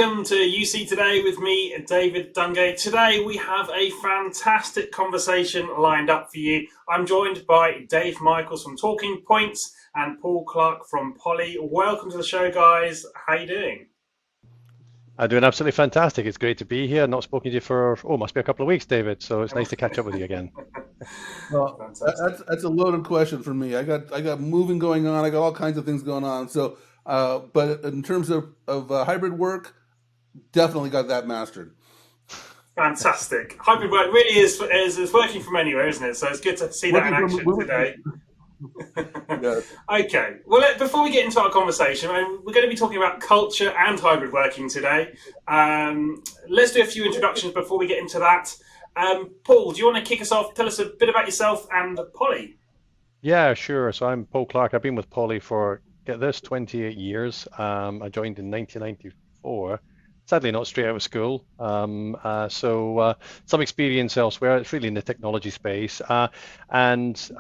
welcome to UC Today with me, David Dungay. Today we have a fantastic conversation lined up for you. I'm joined by Dave Michels from TalkingPointz and Paul Clark from Poly. Welcome to the show, guys. How you doing? I'm doing absolutely fantastic. It's great to be here. Not spoken to you for, must be a couple of weeks, David. So it's nice to catch up with you again. Well, Fantastic. that's a loaded question for me. I got moving going on. I got all kinds of things going on. So, but in terms of hybrid work, definitely got that mastered. Fantastic. Hybrid work really is working from anywhere, isn't it? So it's good to see that in Working from action today. yeah. Okay. Well, before we get into our conversation, we're going to be talking about culture and hybrid working today. Let's do a few introductions before we get into that. Paul, do you want to kick us off? Tell us a bit about yourself and Polly. Yeah, sure. So I'm Paul Clark. I've been with Poly for, get this, 28 years. I joined in 1994. Sadly, not straight out of school. So some experience elsewhere. It's really in the technology space. And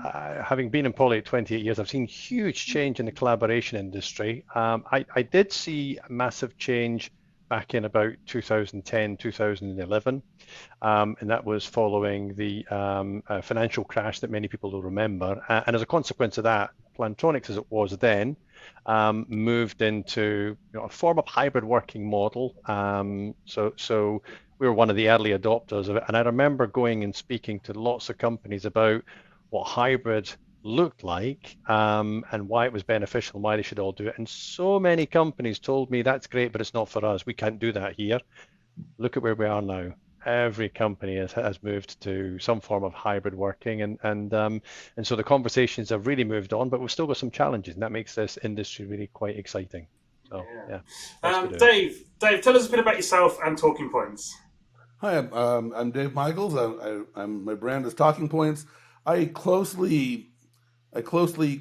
having been in Poly 28 years, I've seen huge change in the collaboration industry. I did see a massive change back in about 2010, 2011. And that was following the financial crash that many people will remember. And as a consequence of that, Plantronics, as it was then, moved into a form of hybrid working model. So we were one of the early adopters of it. And I remember going and speaking to lots of companies about what hybrid looked like, and why it was beneficial and why they should all do it. And so many companies told me, that's great, but it's not for us. We can't do that here. Look at where we are now. Every company has moved to some form of hybrid working, and so the conversations have really moved on, but we've still got some challenges, and that makes this industry really quite exciting. So yeah, lots to do. Dave, tell us a bit about yourself and TalkingPointz. Hi, I'm Dave Michels. I'm my brand is TalkingPointz. I closely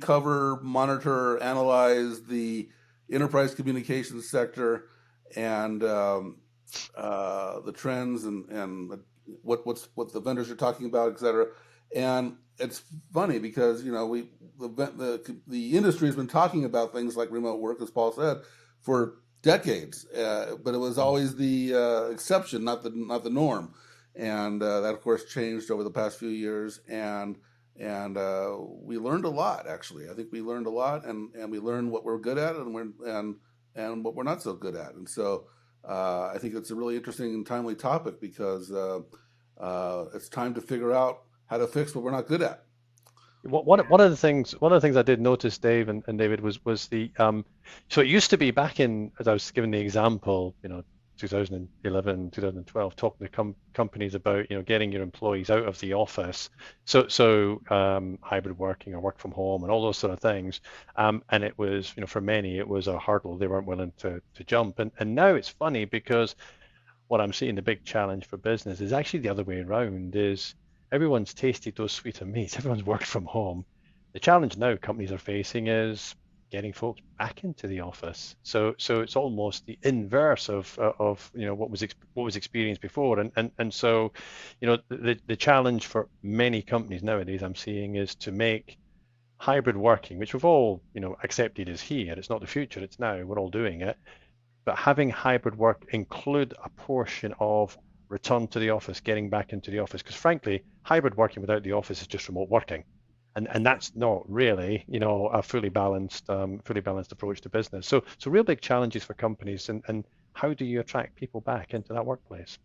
cover, monitor, analyze the enterprise communications sector and the trends and what the vendors are talking about, et cetera. And it's funny because the industry has been talking about things like remote work, as Paul said, for decades, but it was always the exception, not the norm. And that, of course, changed over the past few years. And we learned a lot. Actually, I think we learned a lot, and we learned what we're good at, and what we're not so good at. And so I think it's a really interesting and timely topic because it's time to figure out how to fix what we're not good at. One of the things I did notice, Dave and David, was the so it used to be back in, as I was giving the example, 2011, 2012, talking to companies about, getting your employees out of the office, so hybrid working or work from home and all those sort of things, and it was, for many, it was a hurdle they weren't willing to jump, and now it's funny because what I'm seeing the big challenge for business is actually the other way around, is everyone's tasted those sweeter meats, everyone's worked from home. The challenge now companies are facing is getting folks back into the office. So it's almost the inverse of what was experienced before. And so, the challenge for many companies nowadays I'm seeing is to make hybrid working, which we've all, accepted is here. It's not the future, it's now. We're all doing it. But having hybrid work include a portion of return to the office, getting back into the office, because frankly, hybrid working without the office is just remote working, and that's not really, a fully balanced approach to business. So real big challenges for companies, and how do you attract people back into that workplace?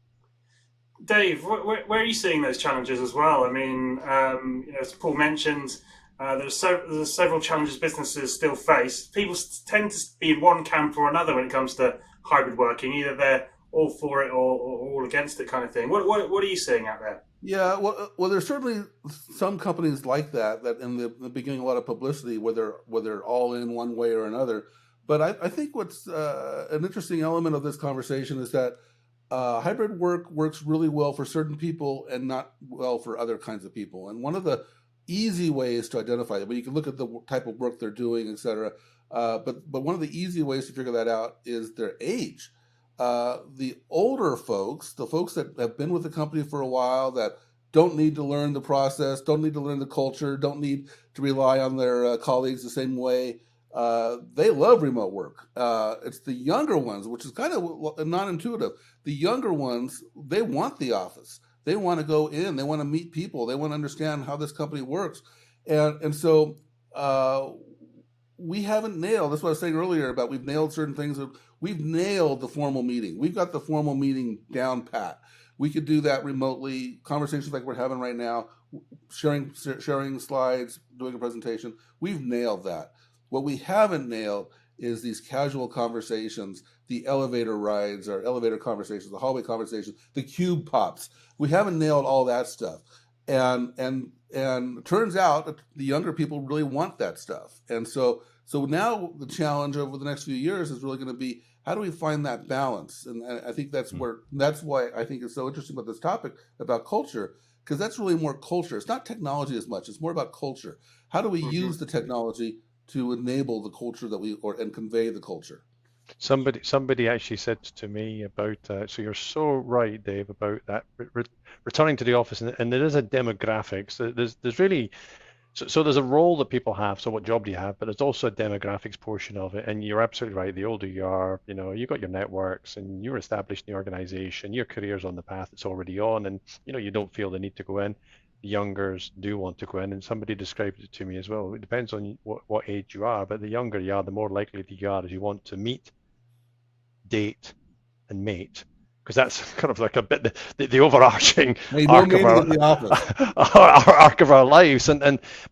Dave, where are you seeing those challenges as well? I mean, as Paul mentioned, there's several challenges businesses still face. People tend to be in one camp or another when it comes to hybrid working. Either they're all for it or all against it, kind of thing. What are you seeing out there? Yeah, well, there's certainly some companies like that in the beginning a lot of publicity where they're all in one way or another. But I think what's an interesting element of this conversation is that hybrid work works really well for certain people and not well for other kinds of people. And one of the easy ways to identify it, but you can look at the type of work they're doing, et cetera. But one of the easy ways to figure that out is their age. The older folks, the folks that have been with the company for a while, that don't need to learn the process, don't need to learn the culture, don't need to rely on their colleagues the same way. they love remote work. It's the younger ones, which is kind of non-intuitive. The younger ones, they want the office. They want to go in. They want to meet people. They want to understand how this company works. And so we haven't nailed. That's what I was saying earlier about we've nailed certain things. We've nailed the formal meeting. We've got the formal meeting down pat. We could do that remotely. Conversations like we're having right now, sharing slides, doing a presentation. We've nailed that. What we haven't nailed is these casual conversations, the elevator rides or elevator conversations, the hallway conversations, the cube pops. We haven't nailed all that stuff. And it turns out that the younger people really want that stuff. And so now the challenge over the next few years is really going to be, how do we find that balance? And I think that's why I think it's so interesting about this topic about culture, because that's really more culture. It's not technology as much. It's more about culture. How do we use the technology to enable the culture and convey the culture? Somebody actually said to me about so you're so right, Dave, about that returning to the office, and there is a demographics. There's really so there's a role that people have. So what job do you have? But there's also a demographics portion of it, and you're absolutely right. The older you are, you've got your networks, and you're established in the organization. Your career's on the path it's already on, and you don't feel the need to go in. The youngers do want to go in, and somebody described it to me as well. It depends on what age you are, but the younger you are, the more likely you are as you want to meet, date, and mate, because that's kind of like a bit the overarching arc of arc of our lives.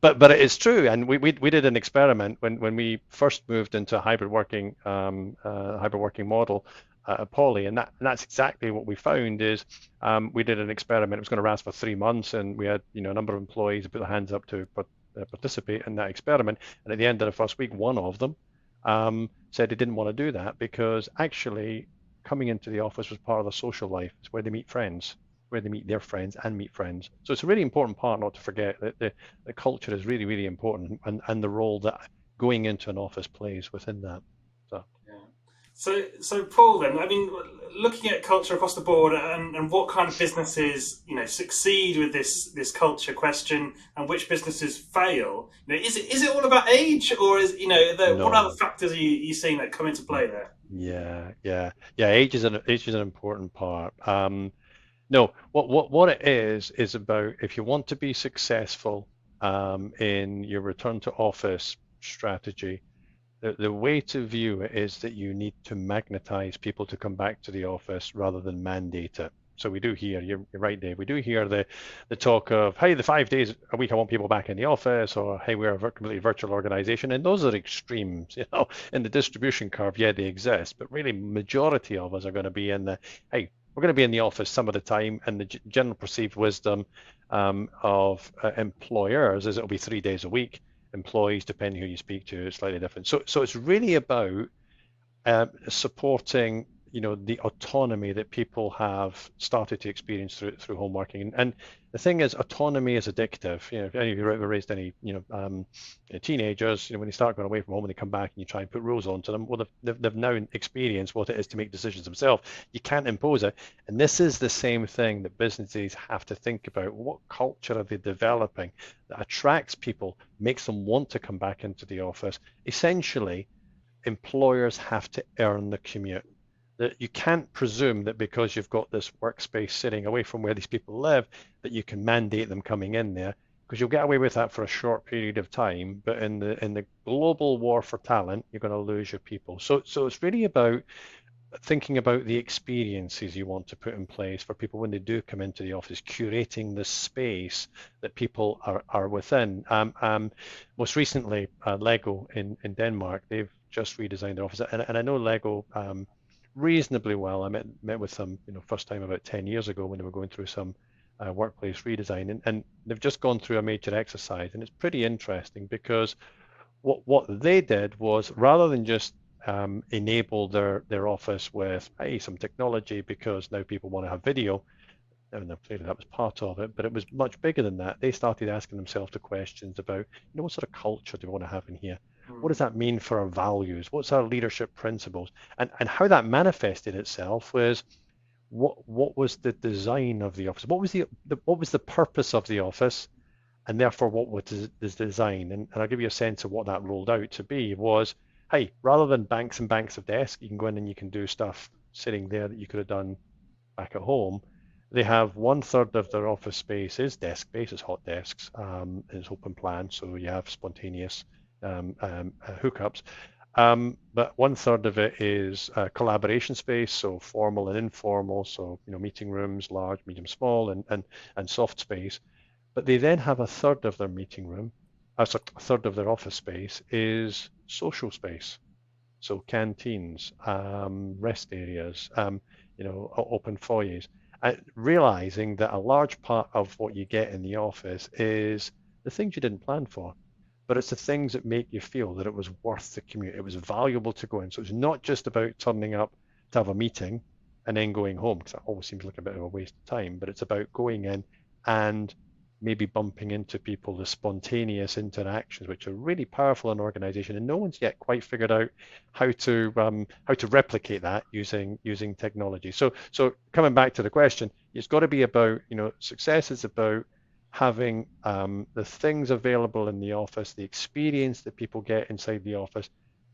But it is true, and we did an experiment when we first moved into a hybrid working model at Poly, and that's exactly what we found is we did an experiment. It was going to last for 3 months, and we had a number of employees put their hands up to participate in that experiment. And at the end of the first week, one of them said they didn't want to do that because actually coming into the office was part of their social life. It's where they meet friends, where they meet their friends and meet friends. So it's a really important part not to forget that the culture is really, really important, and the role that going into an office plays within that. So Paul, then, I mean, looking at culture across the board and what kind of businesses succeed with this culture question and which businesses fail, is it all about age, or is what other factors are you seeing that come into play there? Yeah. Age is an important part. No, what it is about if you want to be successful in your return to office strategy. The way to view it is that you need to magnetize people to come back to the office rather than mandate it. So we do hear, you're right, Dave, we do hear the talk of, hey, the 5 days a week I want people back in the office, or hey, we're a completely virtual organization. And those are extremes, in the distribution curve. Yeah, they exist, but really majority of us are going to be in hey, we're going to be in the office some of the time, and the general perceived wisdom of employers is it'll be 3 days a week. Employees, depending who you speak to, is slightly different. So it's really about supporting, the autonomy that people have started to experience through home working. And the thing is, autonomy is addictive. If any of you ever raised any, teenagers, when they start going away from home and they come back and you try and put rules onto them, well, they've now experienced what it is to make decisions themselves. You can't impose it. And this is the same thing that businesses have to think about. What culture are they developing that attracts people, makes them want to come back into the office? Essentially, employers have to earn the commute. That you can't presume that because you've got this workspace sitting away from where these people live, that you can mandate them coming in there, because you'll get away with that for a short period of time. But in the global war for talent, you're going to lose your people. So it's really about thinking about the experiences you want to put in place for people when they do come into the office, curating the space that people are within. Most recently, Lego in Denmark, they've just redesigned their office, and I know Lego reasonably well. I met with them, first time about 10 years ago when they were going through some workplace redesign, and they've just gone through a major exercise, and it's pretty interesting because what they did was, rather than just enable their office with some technology because now people want to have video, and clearly that was part of it, but it was much bigger than that. They started asking themselves the questions about, what sort of culture do we want to have in here? What does that mean for our values? What's our leadership principles? And how that manifested itself was, what was the design of the office? What was the purpose of the office? And therefore, what was this design? And I'll give you a sense of what that rolled out to be was, hey, rather than banks and banks of desks, you can go in and you can do stuff sitting there that you could have done back at home. They have 1/3 of their office space is desk-based, it's hot desks, it's open plan, so you have spontaneous hookups. But 1/3 of it is collaboration space, so formal and informal, so meeting rooms, large, medium, small, and soft space. But they then have 1/3 of their meeting room, sorry, 1/3 of their office space is social space. So canteens, rest areas, open foyers. Realizing that a large part of what you get in the office is the things you didn't plan for, but it's the things that make you feel that it was worth the commute. It was valuable to go in. So it's not just about turning up to have a meeting and then going home, because that always seems like a bit of a waste of time, but it's about going in and maybe bumping into people, the spontaneous interactions, which are really powerful in an organization, and no one's yet quite figured out how to replicate that using technology. So coming back to the question, it's got to be about, success is about having the things available in the office, the experience that people get inside the office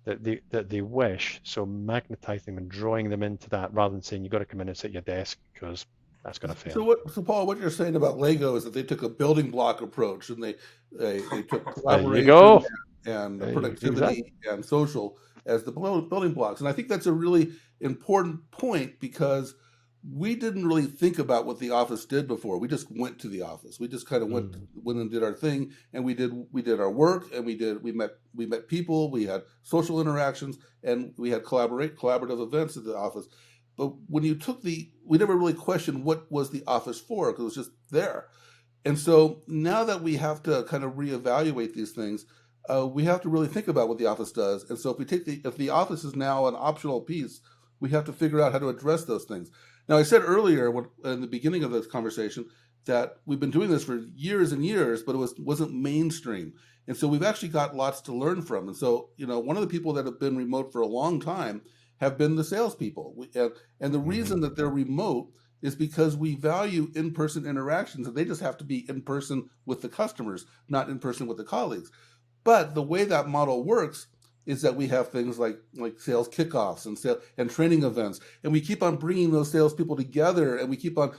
that they wish. So magnetizing them and drawing them into that, rather than saying you've got to come in and sit at your desk, because that's going to fail. So Paul, what you're saying about Lego is that they took a building block approach, and they took There you collaboration go. and Exactly. productivity and social as the building blocks. And I think that's a really important point, because we didn't really think about what the office did before. We just went to the office. We just kind of went and did our thing, and we did our work, and we met people. We had social interactions, and we had collaborative events at the office. But when we never really questioned what was the office for, because it was just there. And so now that we have to kind of reevaluate these things, we have to really think about what the office does. And so if the office is now an optional piece, we have to figure out how to address those things. Now, I said earlier in the beginning of this conversation that we've been doing this for years and years, but it wasn't mainstream. And so we've actually got lots to learn from. And so, one of the people that have been remote for a long time have been the salespeople. And the reason that they're remote is because we value in-person interactions, and they just have to be in person with the customers, not in person with the colleagues. But the way that model works is that we have things like sales kickoffs and training events, and we keep on bringing those salespeople together, and we keep on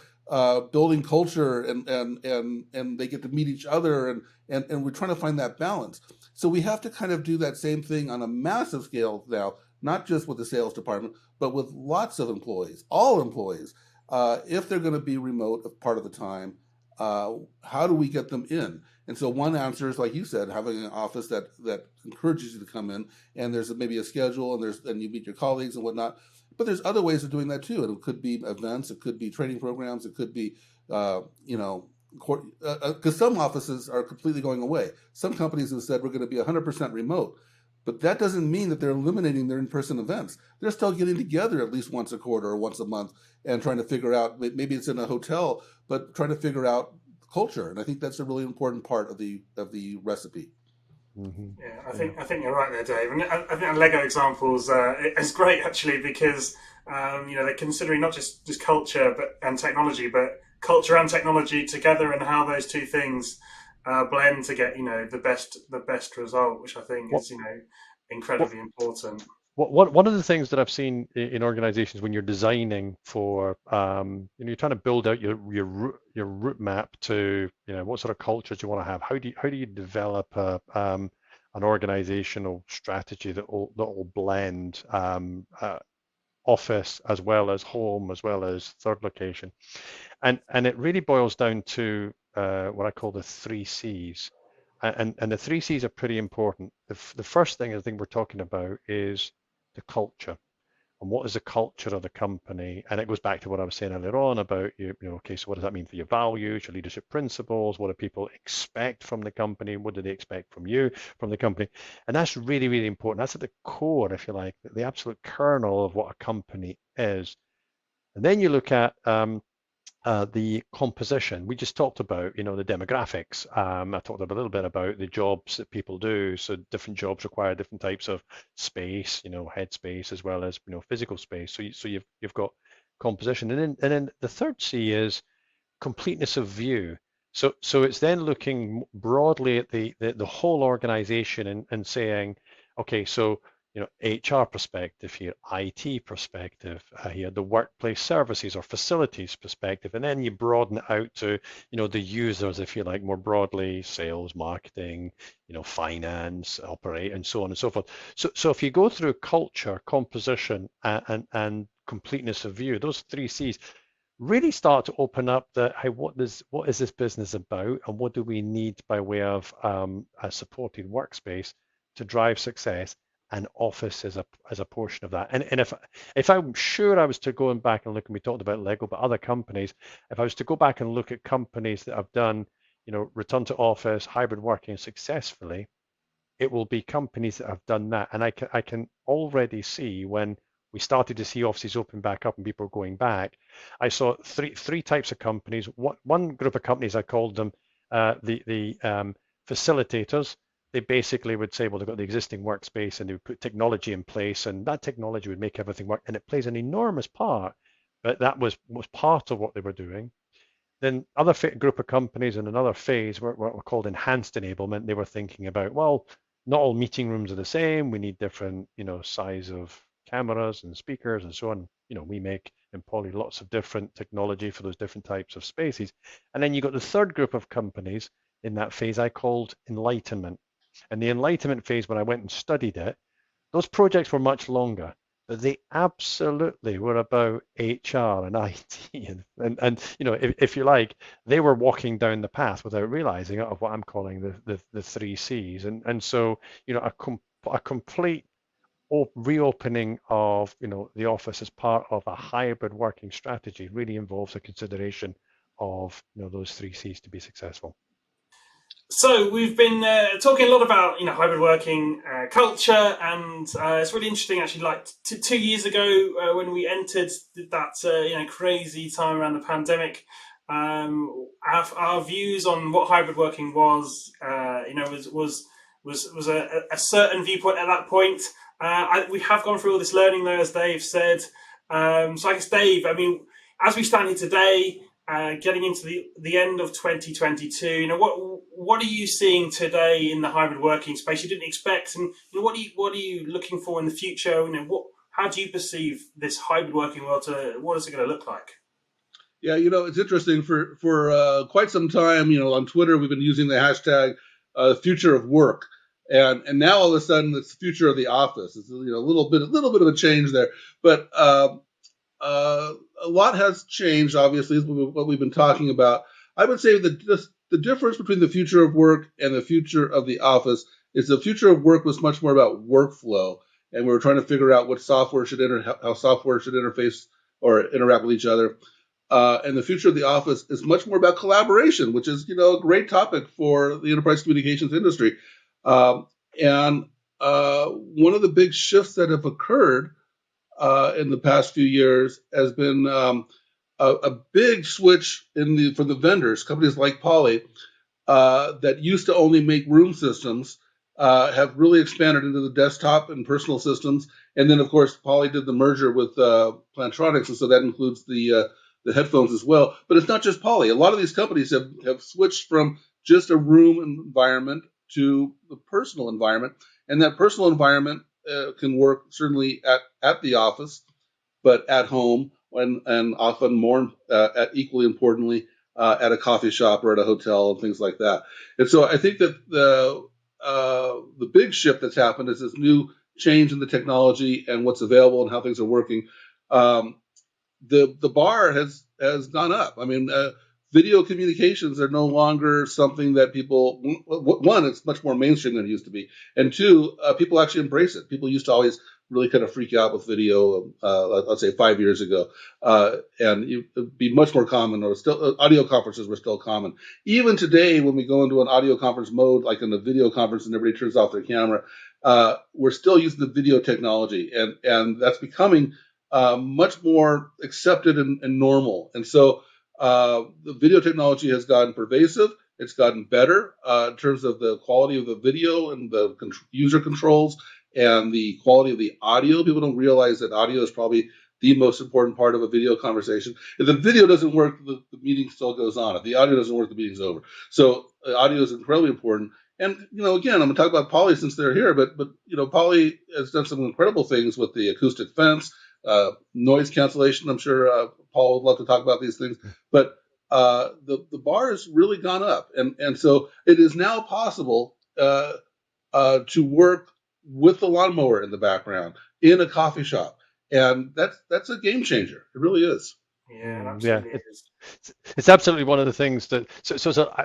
building culture, and they get to meet each other, and we're trying to find that balance. So we have to kind of do that same thing on a massive scale now, not just with the sales department, but with lots of employees, all employees. If they're going to be remote a part of the time, how do we get them in? And so one answer is, like you said, having an office that encourages you to come in, and there's maybe a schedule, and you meet your colleagues and whatnot. But there's other ways of doing that too. And it could be events, it could be training programs, it could be, because some offices are completely going away. Some companies have said we're going to be 100% remote. But that doesn't mean that they're eliminating their in-person events. They're still getting together at least once a quarter or once a month and trying to figure out, maybe it's in a hotel, but trying to figure out culture. And I think that's a really important part of the recipe. Yeah, I think you're right there, Dave. And I think the Lego examples is great, actually, because they're considering not just culture and technology, but culture and technology together, and how those two things blend to get the best result, which I think is incredibly important. One of the things that I've seen in organizations when you're designing for, you're trying to build out your route map to, what sort of culture do you want to have? How do you develop an organizational strategy that will blend office as well as home, as well as third location, and it really boils down to what I call the 3 Cs. And the 3 Cs are pretty important. The first thing I think we're talking about is the culture, and what is the culture of the company. And it goes back to what I was saying earlier on about okay, so what does that mean for your values, your leadership principles? What do people expect from the company? What do they expect from you, from the company? And that's really, really important. That's at the core, if you like, the absolute kernel of what a company is. And then you look at the composition. We just talked about, the demographics. I talked a little bit about the jobs that people do. So different jobs require different types of space, head space as well as, physical space. So you've got composition, and then the third C is completeness of view. So it's then looking broadly at the whole organization and saying, okay, so HR perspective here, IT perspective here, the workplace services or facilities perspective, and then you broaden it out to the users, if you like, more broadly, sales, marketing, finance, operate, and so on and so forth. So if you go through culture, composition, and completeness of view, those three C's really start to open up the hey, what is this business about, and what do we need by way of a supported workspace to drive success, and office as a portion of that. And if I'm sure I was to go back and look, and we talked about Lego, but other companies, if I was to go back and look at companies that have done return to office, hybrid working successfully, it will be companies that have done that. And I can already see when we started to see offices open back up and people going back, I saw three types of companies. One group of companies, I called them the facilitators. They basically would say, well, they've got the existing workspace and they would put technology in place, and that technology would make everything work. And it plays an enormous part, but that was part of what they were doing. Then other group of companies in another phase were what were called enhanced enablement. They were thinking about, well, not all meeting rooms are the same. We need different, size of cameras and speakers and so on. We make in Poly lots of different technology for those different types of spaces. And then you got the third group of companies in that phase I called enlightenment. And the enlightenment phase, when I went and studied it, those projects were much longer, but they absolutely were about HR and IT, and if you like, they were walking down the path without realizing it of what I'm calling the three C's, and so a complete reopening of the office as part of a hybrid working strategy really involves a consideration of those three C's to be successful. So we've been talking a lot about hybrid working culture, and it's really interesting actually. Like 2 years ago, when we entered that crazy time around the pandemic, our views on what hybrid working was a certain viewpoint at that point. We have gone through all this learning though, as Dave said. So I guess Dave, I mean, as we stand here today, getting into the end of 2022, what are you seeing today in the hybrid working space you didn't expect, and what are you looking for in the future? How do you perceive this hybrid working world? What is it going to look like? Yeah, it's interesting. For quite some time, on Twitter, we've been using the hashtag future of work, and now all of a sudden it's the future of the office. It's a little bit of a change there, but a lot has changed. Obviously, is what we've been talking about. I would say that the difference between the future of work and the future of the office is the future of work was much more about workflow, and we were trying to figure out what software should how software should interface or interact with each other. And the future of the office is much more about collaboration, which is a great topic for the enterprise communications industry. And one of the big shifts that have occurred in the past few years has been a big switch for the vendors, companies like Poly, that used to only make room systems, have really expanded into the desktop and personal systems. And then, of course, Poly did the merger with Plantronics, and so that includes the headphones as well. But it's not just Poly. A lot of these companies have switched from just a room environment to the personal environment, and that personal environment can work certainly at the office, but at home, and often more equally importantly at a coffee shop or at a hotel and things like that. And so I think that the big shift that's happened is this new change in the technology and what's available and how things are working. The bar has gone up. I mean, video communications are no longer something that people. One, it's much more mainstream than it used to be, and two, people actually embrace it. People used to always really kind of freak out with video. Let's say 5 years ago, and it'd be much more common. Or still, audio conferences were still common. Even today, when we go into an audio conference mode, like in a video conference, and everybody turns off their camera, we're still using the video technology, and that's becoming much more accepted and normal. And so the video technology has gotten pervasive. It's gotten better in terms of the quality of the video and the user controls and the quality of the audio. People don't realize that audio is probably the most important part of a video conversation. If the video doesn't work, the meeting still goes on. If the audio doesn't work, the meeting's over. So audio is incredibly important. And, again, I'm going to talk about Poly since they're here, but Poly has done some incredible things with the acoustic fence, noise cancellation. I'm sure Paul would love to talk about these things. But the bar has really gone up. And so it is now possible to work with the lawnmower in the background in a coffee shop. And that's a game changer. It really is. Yeah, Yeah, absolutely. it's absolutely one of the things that.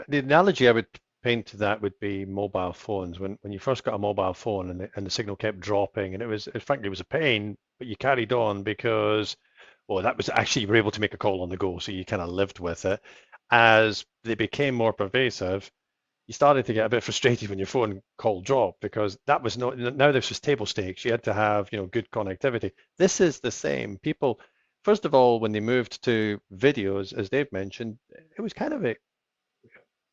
The analogy I would paint to that would be mobile phones. When you first got a mobile phone and the signal kept dropping, and frankly it was a pain, but you carried on because, well, that was actually you were able to make a call on the go, so you kind of lived with it. As they became more pervasive, you started to get a bit frustrated when your phone call dropped because that was now this was table stakes. You had to have, good connectivity. This is the same. People, first of all, when they moved to videos, as Dave mentioned, it was kind of a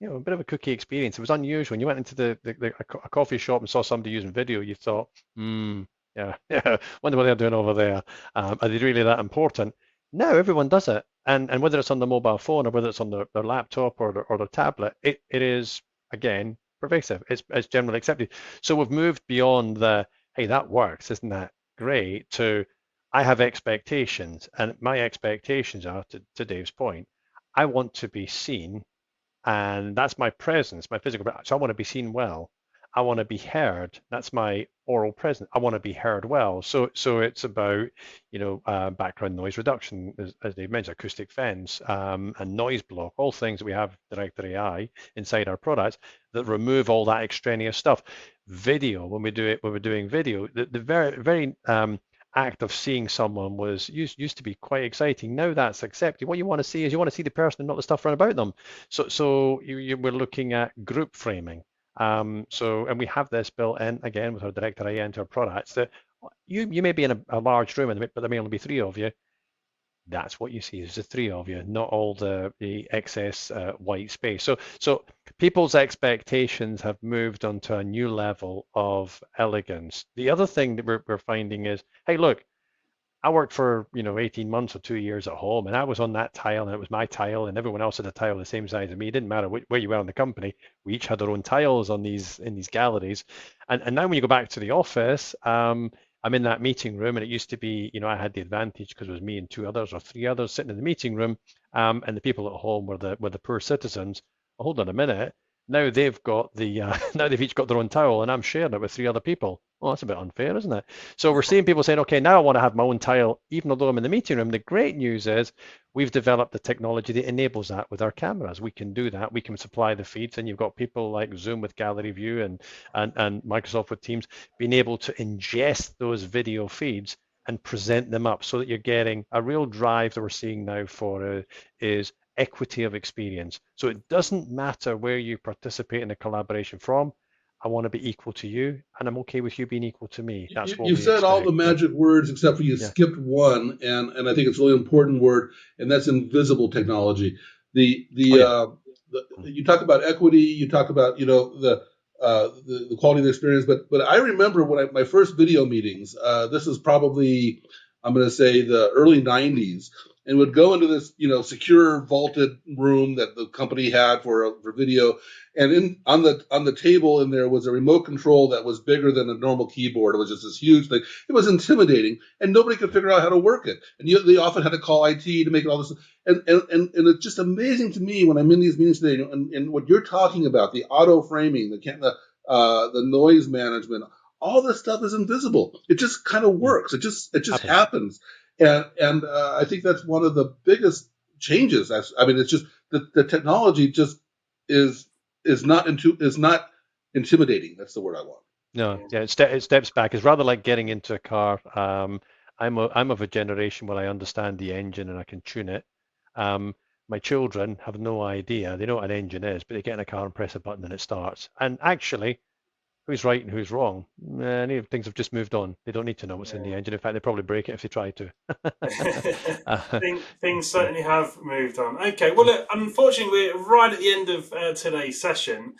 bit of a cookie experience. It was unusual. When you went into a coffee shop and saw somebody using video, you thought, yeah, yeah, wonder what they're doing over there. Are they really that important? Now everyone does it. And whether it's on the mobile phone or whether it's on their laptop or their tablet, it is, again, pervasive. It's generally accepted. So we've moved beyond the, hey, that works, isn't that great, to I have expectations. And my expectations are, to Dave's point, I want to be seen, and that's my presence, my physical presence. So I want to be seen well. I want to be heard. That's my oral presence. I want to be heard well. So it's about, background noise reduction, as Dave mentioned, acoustic fence, and noise block, all things that we have Director AI inside our products that remove all that extraneous stuff. Video, when we're doing video, the very, very act of seeing someone used to be quite exciting. Now that's accepted. What you want to see is you want to see the person and not the stuff around about them. So we're looking at group framing. And we have this built in again with our Director AI into our products that you may be in a large room, but there may only be three of you. That's what you see is the three of you, not all the excess white space. So people's expectations have moved onto a new level of elegance. The other thing that we're finding is, hey, look, I worked for 18 months or 2 years at home, and I was on that tile, and it was my tile, and everyone else had a tile the same size as me. It didn't matter where you were in the company. We each had our own tiles in these galleries. And now when you go back to the office, I'm in that meeting room, and it used to be, I had the advantage because it was me and two others or three others sitting in the meeting room, and the people at home were the poor citizens. Well, hold on a minute. Now they've got now they've each got their own towel, and I'm sharing it with three other people. Well, that's a bit unfair, isn't it? So we're seeing people saying, okay, now I want to have my own tile, even although I'm in the meeting room. The great news is we've developed the technology that enables that with our cameras. We can do that. We can supply the feeds, and you've got people like Zoom with Gallery View and Microsoft with Teams being able to ingest those video feeds and present them up so that you're getting a real drive that we're seeing now for is equity of experience. So it doesn't matter where you participate in the collaboration from. I want to be equal to you, and I'm okay with you being equal to me. That's what You we said all expect. the magic words except for you skipped one, and I think it's a really important word, and that's invisible technology. You talk about equity, you talk about the quality of the experience, but I remember when my first video meetings. This is probably, I'm going to say, the early '90s, and would go into this secure vaulted room that the company had for video. And on the table in there was a remote control that was bigger than a normal keyboard. It was just this huge thing. It was intimidating, and nobody could figure out how to work it. And they often had to call IT to make all this. And it's just amazing to me when I'm in these meetings today, and what you're talking about, the auto framing, the noise management, all this stuff is invisible. It just kind of works. It just happens. And I think that's one of the biggest changes. I mean, it's just the technology just is not intimidating. That's the word I want. No, yeah, it steps back. It's rather like getting into a car. I'm of a generation where I understand the engine and I can tune it. My children have no idea. They know what an engine is, but they get in a car and press a button and it starts. And actually, who's right and who's wrong? Any things have just moved on. They don't need to know what's in the engine. In fact, they probably break it if they try to. Things certainly have moved on. Okay, well, look, unfortunately, we're right at the end of today's session.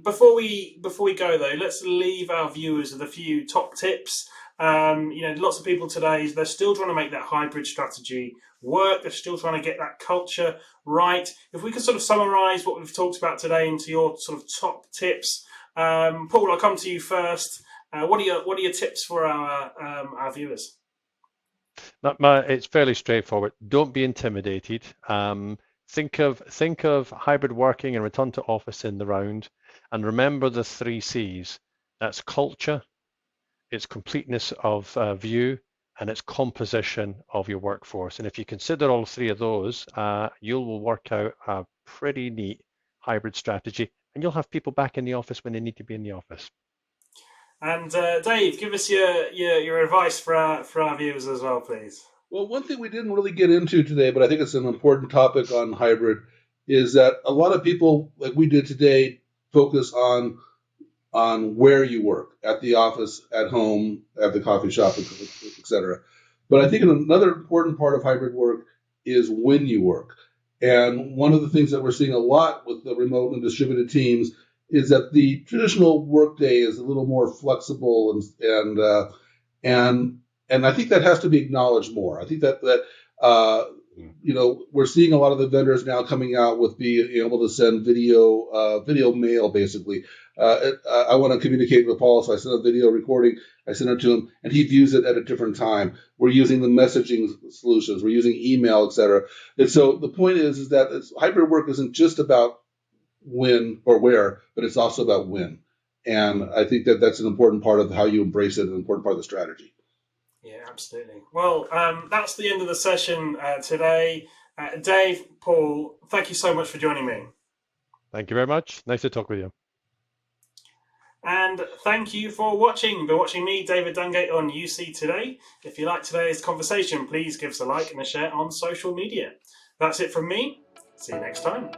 Before we go though, let's leave our viewers with a few top tips Lots of people today, they're still trying to make that hybrid strategy work. They're still trying to get that culture right. If we could sort of summarize what we've talked about today into your sort of top tips. Paul, I'll come to you first. What are your tips for our viewers? It's fairly straightforward. Don't be intimidated. Think of hybrid working and return to office in the round, and remember the 3 C's. That's culture, its completeness of view, and its composition of your workforce. And if you consider all 3 of those, you will work out a pretty neat hybrid strategy, and you'll have people back in the office when they need to be in the office. And Dave, give us your advice for our viewers as well, please. Well, one thing we didn't really get into today, but I think it's an important topic on hybrid, is that a lot of people, like we did today, focus on where you work, at the office, at home, at the coffee shop, etc. But I think another important part of hybrid work is when you work. And one of the things that we're seeing a lot with the remote and distributed teams is that the traditional workday is a little more flexible, and I think that has to be acknowledged more. I think that we're seeing a lot of the vendors now coming out with being able to send video mail, basically. I want to communicate with Paul, so I send a video recording, I send it to him, and he views it at a different time. We're using the messaging solutions, we're using email, etc. And so the point is that hybrid work isn't just about when or where, but it's also about when. And I think that that's an important part of how you embrace it, an important part of the strategy. Yeah, absolutely. Well, that's the end of the session today. Dave, Paul, thank you so much for joining me. Thank you very much. Nice to talk with you. And thank you for watching. You've been watching me, David Dungay, on UC Today. If you like today's conversation, please give us a like and a share on social media. That's it from me. See you next time.